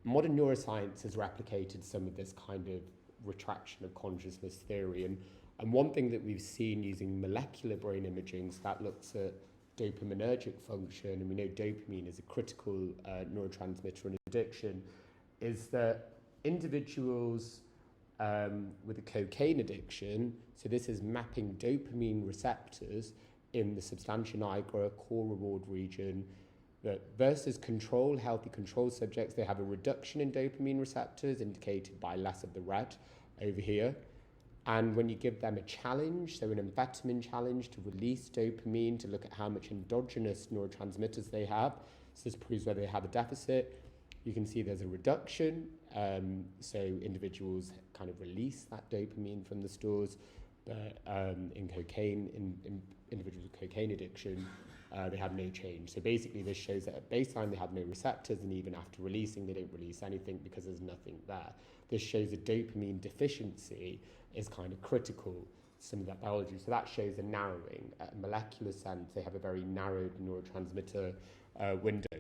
modern neuroscience has replicated some of this kind of retraction of consciousness theory. And one thing that we've seen using molecular brain imaging, so that looks at dopaminergic function, and we know dopamine is a critical neurotransmitter in addiction, is that individuals with a cocaine addiction, so this is mapping dopamine receptors in the substantia nigra core reward region, that versus healthy control subjects, they have a reduction in dopamine receptors indicated by less of the red over here. And when you give them a challenge, so an amphetamine challenge to release dopamine, to look at how much endogenous neurotransmitters they have, so this proves whether they have a deficit, you can see there's a reduction. So individuals kind of release that dopamine from the stores, but in cocaine, in individuals with cocaine addiction, they have no change. So basically this shows that at baseline they have no receptors, and even after releasing they don't release anything because there's nothing there. This shows a dopamine deficiency is kind of critical to some of that biology. So that shows a narrowing. At a molecular sense, they have a very narrowed neurotransmitter window.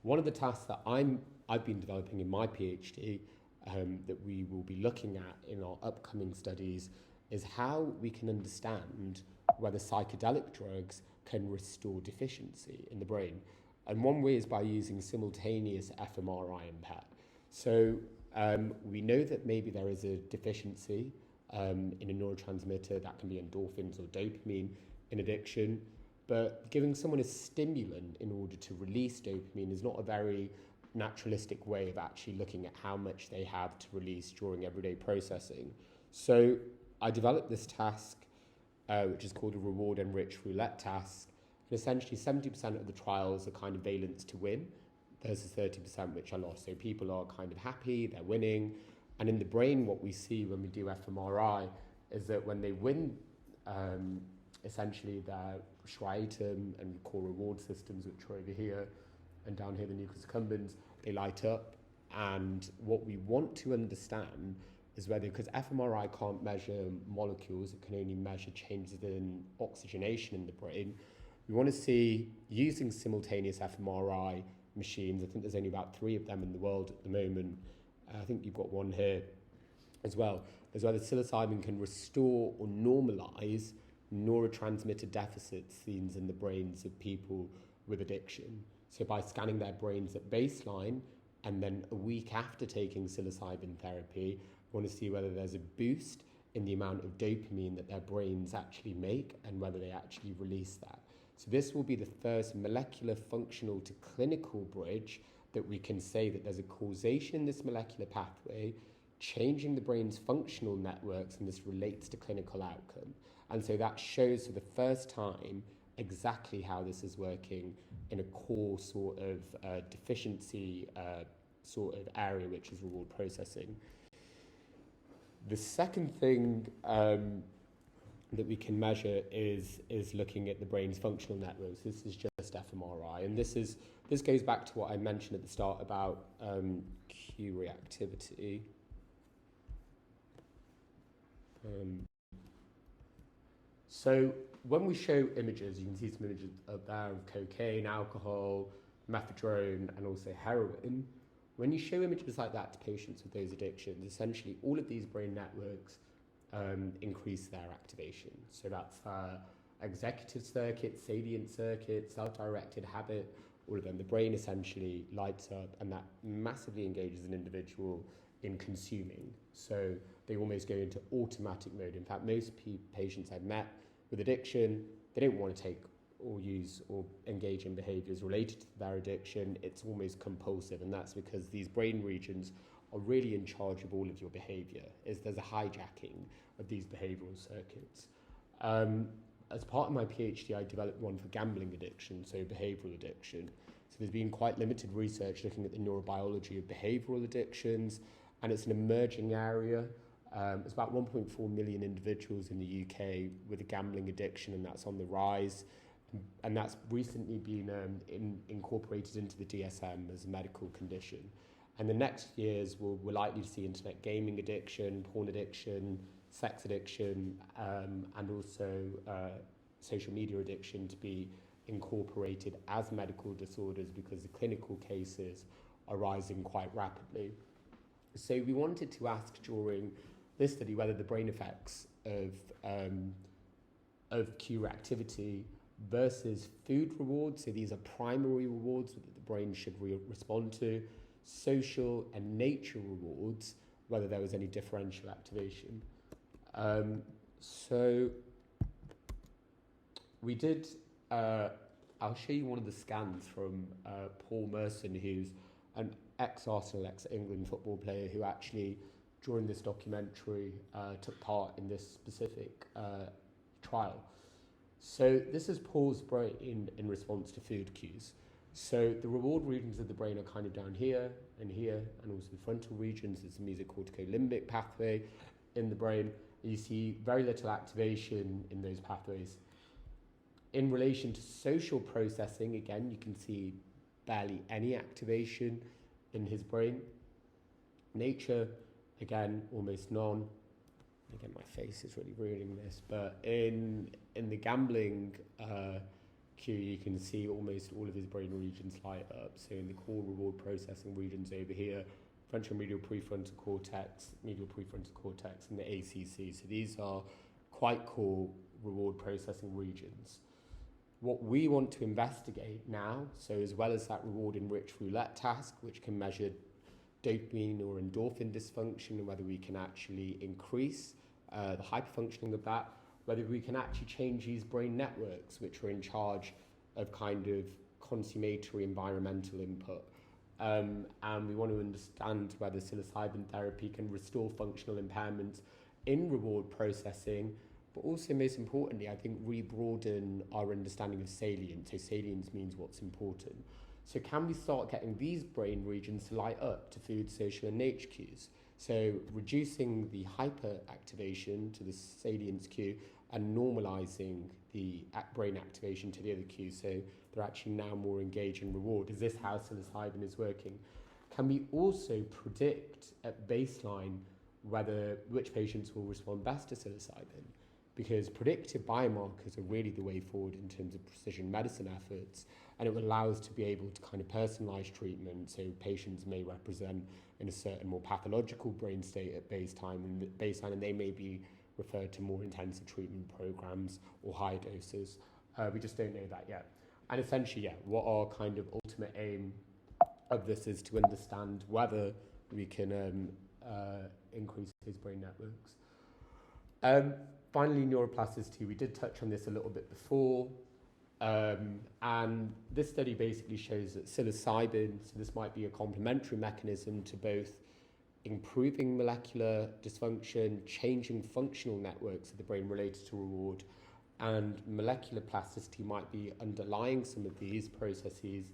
One of the tasks that I've been developing in my PhD that we will be looking at in our upcoming studies is how we can understand whether psychedelic drugs can restore deficiency in the brain. And one way is by using simultaneous fMRI and PET. So we know that maybe there is a deficiency in a neurotransmitter, that can be endorphins or dopamine in addiction, but giving someone a stimulant in order to release dopamine is not a very naturalistic way of actually looking at how much they have to release during everyday processing. So I developed this task, which is called a reward-enriched roulette task. And essentially 70% of the trials are kind of valence to win. There's a 30% which are lost. So people are kind of happy, they're winning. And in the brain, what we see when we do fMRI is that when they win, essentially their striatum and core reward systems, which are over here, and down here the nucleus accumbens, they light up. And what we want to understand is whether, because fMRI can't measure molecules, it can only measure changes in oxygenation in the brain, we want to see, using simultaneous fMRI machines, I think there's only about 3 of them in the world at the moment, I think you've got one here as well, is whether psilocybin can restore or normalize neurotransmitter deficits seen in the brains of people with addiction. So by scanning their brains at baseline and then a week after taking psilocybin therapy, we want to see whether there's a boost in the amount of dopamine that their brains actually make and whether they actually release that. So this will be the first molecular functional to clinical bridge that we can say that there's a causation in this molecular pathway, changing the brain's functional networks, and this relates to clinical outcome. And so that shows for the first time exactly how this is working in a core sort of deficiency sort of area, which is reward processing. The second thing that we can measure is looking at the brain's functional networks. This is just fMRI, and this goes back to what I mentioned at the start about Q reactivity. So when we show images, you can see some images up there of cocaine, alcohol, methadone, and also heroin. When you show images like that to patients with those addictions, essentially all of these brain networks increase their activation. So that's executive circuit, salient circuit, self-directed habit, all of them. The brain essentially lights up, and that massively engages an individual in consuming. So they almost go into automatic mode. In fact, most patients I've met with addiction, they don't want to take or use or engage in behaviours related to their addiction. It's almost compulsive, and that's because these brain regions are really in charge of all of your behaviour. There's a hijacking of these behavioural circuits. As part of my PhD, I developed one for gambling addiction, so behavioural addiction. So there's been quite limited research looking at the neurobiology of behavioural addictions, and it's an emerging area. It's about 1.4 million individuals in the UK with a gambling addiction, and that's on the rise. And that's recently been incorporated into the DSM as a medical condition. And the next years, we're likely to see internet gaming addiction, porn addiction, sex addiction, and also social media addiction to be incorporated as medical disorders because the clinical cases are rising quite rapidly. So we wanted to ask during this study whether the brain effects of cue activity versus food rewards, so these are primary rewards that the brain should respond to, social and nature rewards, whether there was any differential activation. So we did, I'll show you one of the scans from Paul Merson, who's an ex-Arsenal, ex-England football player who actually, during this documentary, took part in this specific trial. So this is Paul's brain in response to food cues. So the reward regions of the brain are kind of down here, and also the frontal regions. There's a mesocorticolimbic pathway in the brain. You see very little activation in those pathways. In relation to social processing, again, you can see barely any activation in his brain. Nature, again, almost none. Again, my face is really ruining this, but in the gambling cue, you can see almost all of his brain regions light up. So in the core reward processing regions over here, frontal medial prefrontal cortex, medial prefrontal cortex, and the ACC. So these are quite core reward processing regions. What we want to investigate now, so as well as that reward-enriched roulette task, which can measure dopamine or endorphin dysfunction and whether we can actually increase the hyperfunctioning of that, whether we can actually change these brain networks which are in charge of kind of consummatory environmental input. And we want to understand whether psilocybin therapy can restore functional impairments in reward processing, but also most importantly, I think, re-broaden our understanding of salience. So salience means what's important. So can we start getting these brain regions to light up to food, social, and nature cues? So reducing the hyperactivation to the salience cue and normalizing the brain activation to the other cues, so they're actually now more engaged in reward. Is this how psilocybin is working? Can we also predict at baseline which patients will respond best to psilocybin? Because predictive biomarkers are really the way forward in terms of precision medicine efforts, and it will allow us to be able to kind of personalize treatment. So patients may represent in a certain more pathological brain state at baseline, and they may be referred to more intensive treatment programs or high doses. We just don't know that yet. And essentially, what our kind of ultimate aim of this is to understand whether we can increase his brain networks. Finally, neuroplasticity. We did touch on this a little bit before. And this study basically shows that psilocybin, so this might be a complementary mechanism to both improving molecular dysfunction, changing functional networks of the brain related to reward, and molecular plasticity might be underlying some of these processes.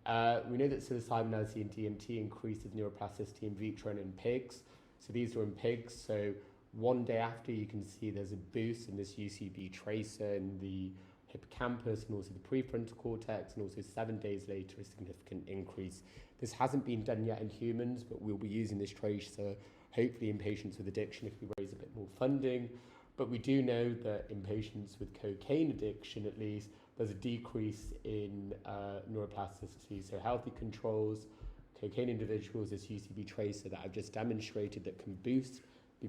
We know that psilocybin, LSD, and DMT increases neuroplasticity in vitro and in pigs. So these are in pigs. So one day after, you can see there's a boost in this UCB tracer in the hippocampus and also the prefrontal cortex, and also 7 days later a significant increase. This hasn't been done yet in humans, but we'll be using this tracer hopefully in patients with addiction if we raise a bit more funding. But we do know that in patients with cocaine addiction, at least, there's a decrease in neuroplasticity. So healthy controls, cocaine individuals, this UCB tracer that I've just demonstrated that can be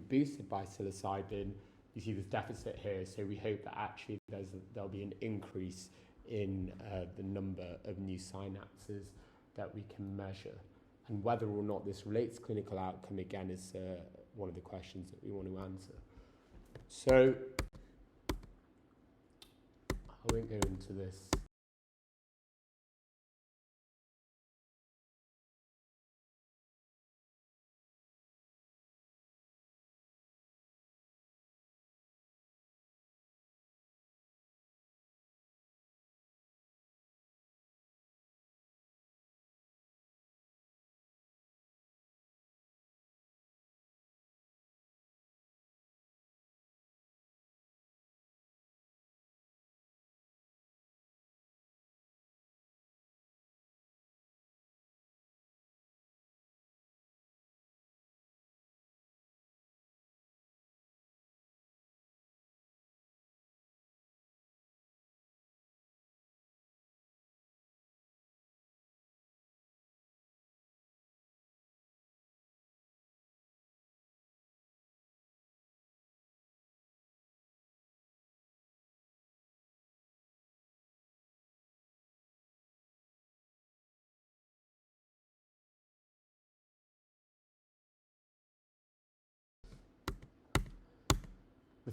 boosted by psilocybin. You see this deficit here, so we hope that actually there'll be an increase in the number of new synapses that we can measure. And whether or not this relates to clinical outcome, again, is one of the questions that we want to answer. So I won't go into this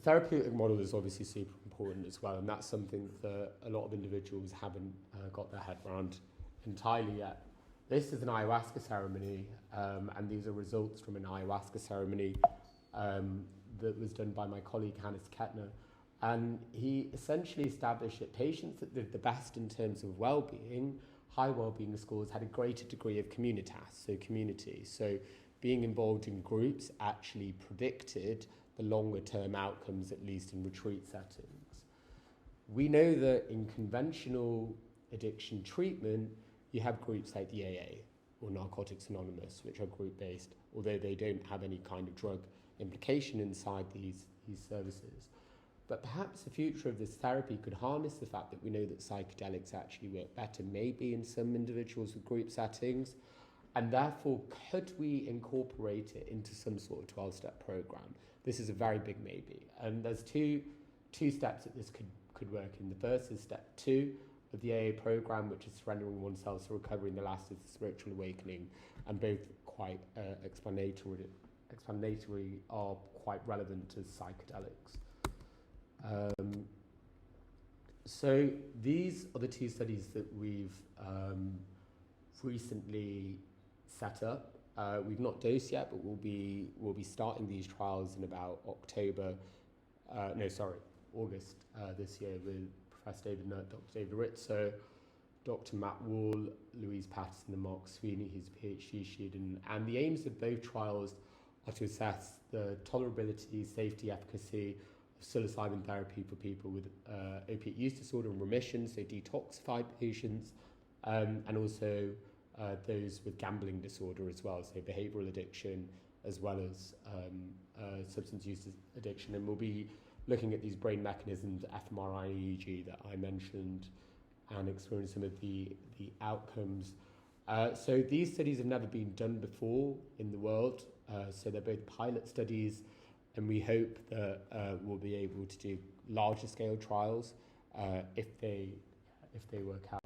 therapeutic model is obviously super important as well, and that's something that a lot of individuals haven't got their head around entirely yet. This is an ayahuasca ceremony, and these are results from an ayahuasca ceremony that was done by my colleague Hannes Kettner. And he essentially established that patients that did the best in terms of well-being, high well-being scores, had a greater degree of communitas, so community. So being involved in groups actually predicted the longer-term outcomes, at least in retreat settings. We know that in conventional addiction treatment, you have groups like the AA or Narcotics Anonymous, which are group-based, although they don't have any kind of drug implication inside these services. But perhaps the future of this therapy could harness the fact that we know that psychedelics actually work better, maybe in some individuals with group settings, and therefore could we incorporate it into some sort of 12-step program? This is a very big maybe. And there's two steps that this could work in. The first is step 2 of the AA program, which is surrendering oneself to recovery, and the last is the spiritual awakening, and both quite explanatory are quite relevant to psychedelics. So these are the 2 studies that we've recently set up. We've not dosed yet, but we'll be starting these trials in about August this year with Professor David Nutt, Dr David Ritzer, Dr Matt Wall, Louise Patterson and Mark Sweeney, who's a PhD student. And the aims of both trials are to assess the tolerability, safety, efficacy of psilocybin therapy for people with opiate use disorder and remission, so detoxified patients, and also those with gambling disorder as well, so behavioural addiction as well as substance use addiction. And we'll be looking at these brain mechanisms, fMRI and EEG that I mentioned, and exploring some of the outcomes. So these studies have never been done before in the world, so they're both pilot studies, and we hope that we'll be able to do larger scale trials if they work out.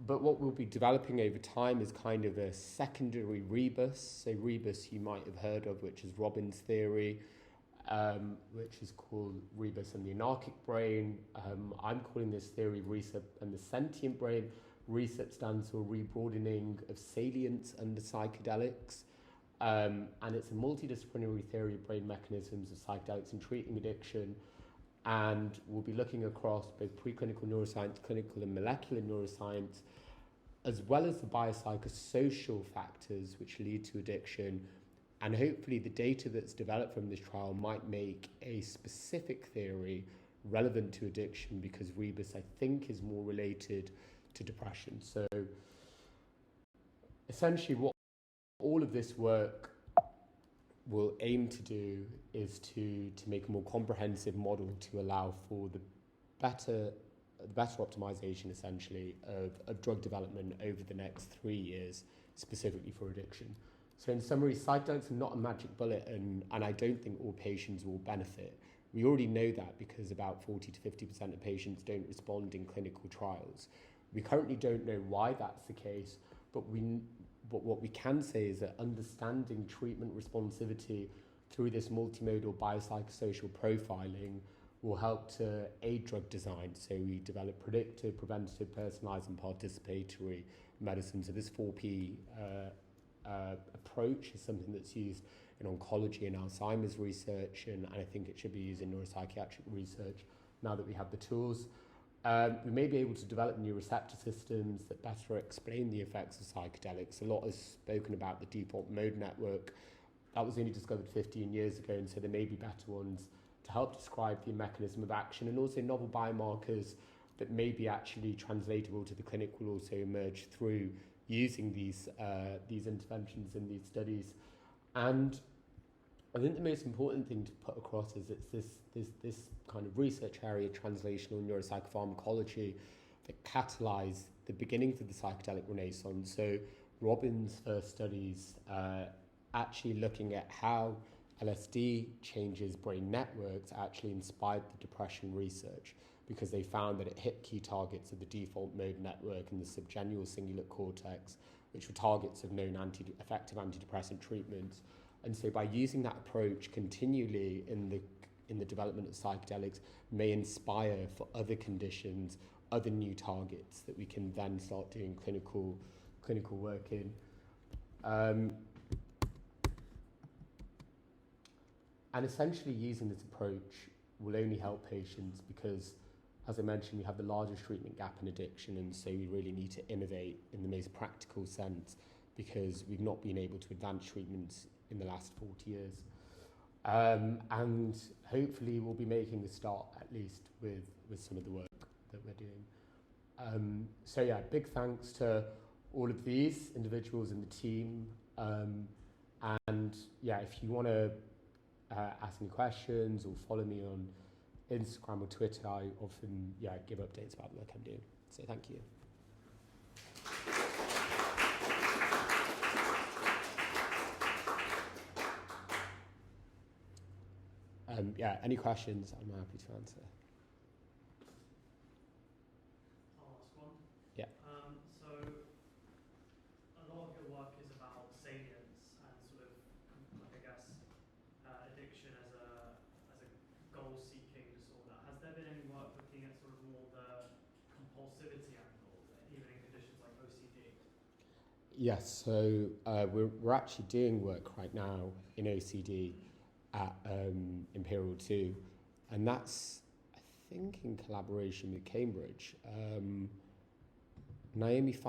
But what we'll be developing over time is kind of a secondary rebus. So rebus you might have heard of, which is Robin's theory, which is called rebus and the anarchic brain. I'm calling this theory reset and the sentient brain. Reset stands for rebroadening of salience under psychedelics. And it's a multidisciplinary theory of brain mechanisms of psychedelics in treating addiction. And we'll be looking across both preclinical neuroscience, clinical and molecular neuroscience, as well as the biopsychosocial factors which lead to addiction. And hopefully the data that's developed from this trial might make a specific theory relevant to addiction, because rebus, I think, is more related to depression. So essentially what all of this work will aim to do is to make a more comprehensive model to allow for the better optimization, essentially, of drug development over the next 3 years, specifically for addiction. So in summary, psychedelics are not a magic bullet, and I don't think all patients will benefit. We already know that because about 40 to 50% of patients don't respond in clinical trials. We currently don't know why that's the case, but what we can say is that understanding treatment responsivity through this multimodal biopsychosocial profiling will help to aid drug design. So we develop predictive, preventative, personalized and participatory medicine. So this 4P approach is something that's used in oncology and Alzheimer's research, and I think it should be used in neuropsychiatric research now that we have the tools. We may be able to develop new receptor systems that better explain the effects of psychedelics. A lot is spoken about the default mode network. That was only discovered 15 years ago, and so there may be better ones to help describe the mechanism of action, and also novel biomarkers that may be actually translatable to the clinic will also emerge through using these interventions in these studies. And I think the most important thing to put across is it's this kind of research area, translational neuropsychopharmacology, that catalysed the beginnings of the psychedelic renaissance. So Robin's first studies actually looking at how LSD changes brain networks actually inspired the depression research, because they found that it hit key targets of the default mode network in the subgenual cingulate cortex, which were targets of known effective antidepressant treatments. And so by using that approach continually in the development of psychedelics may inspire for other conditions, other new targets that we can then start doing clinical work in. And essentially using this approach will only help patients because, as I mentioned, we have the largest treatment gap in addiction, and so we really need to innovate in the most practical sense because we've not been able to advance treatments in the last 40 years. And hopefully we'll be making the start, at least, with some of the work that we're doing. So yeah, big thanks to all of these individuals in the team. And yeah, if you want to ask any questions or follow me on Instagram or Twitter, I often give updates about the work I'm doing. So thank you. Any questions I'm happy to answer. I'll ask one. Yeah. So a lot of your work is about salience and sort of, like, I guess, addiction as a goal-seeking disorder. Has there been any work looking at sort of more the compulsivity angle, even in conditions like OCD? Yes, so we're actually doing work right now in OCD at Imperial 2, and that's, I think, in collaboration with Cambridge. Naomi